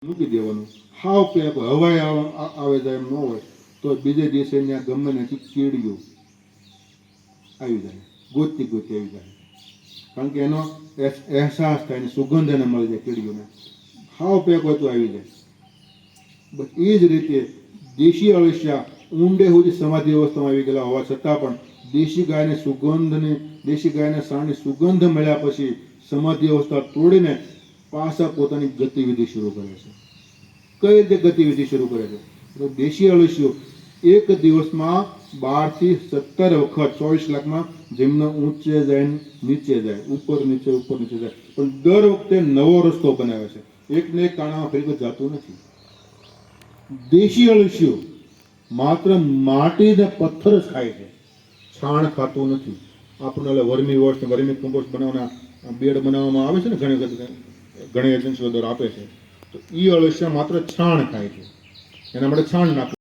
મૂકી દેવાનું. હાવ પેલા કોઈ હવાઈ આવે જાય એમ ન હોય તો બીજે દિવસે ત્યાં ગમે ને કીડીઓ આવી જાય, ગોતતી ગોતી આવી જાય, કારણ કે એનો અહેસાસ થાય, એની સુગંધ એને મળી જાય કીડીઓને. હાવ પેક હોય તો આવી જાય. બસ એ જ રીતે દેશી અળસિયા ઊંડે સુધી સમાધિ અવસ્થામાં આવી ગયેલા હોવા છતાં પણ દેશી ગાયને સુગંધની, દેશી ગાયના સાણની સુગંધ મળ્યા પછી સમાધિ અવસ્થા તોડીને પાછા પોતાની ગતિવિધિ શરૂ કરે છે. કઈ રીતે ગતિવિધિ શરૂ કરે છે? તો દેશી અળસિયો એક દિવસમાં 12 થી 17 વખત 24 કલાકમાં જેમને ઊંચે જાય નીચે જાય, ઉપર નીચે જાય, પણ દર વખતે નવો રસ્તો બનાવે છે. એકને એક કાણામાં ફરી કોઈ જાતું નથી. દેશી અળસિયો માત્ર માટી ને પથ્થર જ ખાય છે, છાણ ખાતું નથી. આપણને વર્મી વોશ, વર્મી કમ્પોસ્ટ બનાવવાના બેડ બનાવવામાં આવે છે ને, ઘણી એજન્સીઓ દ્વારા આપે છે, તો એ અળસિયા માત્ર છાણ ખાય છે. એના માટે છાણ નાખવું.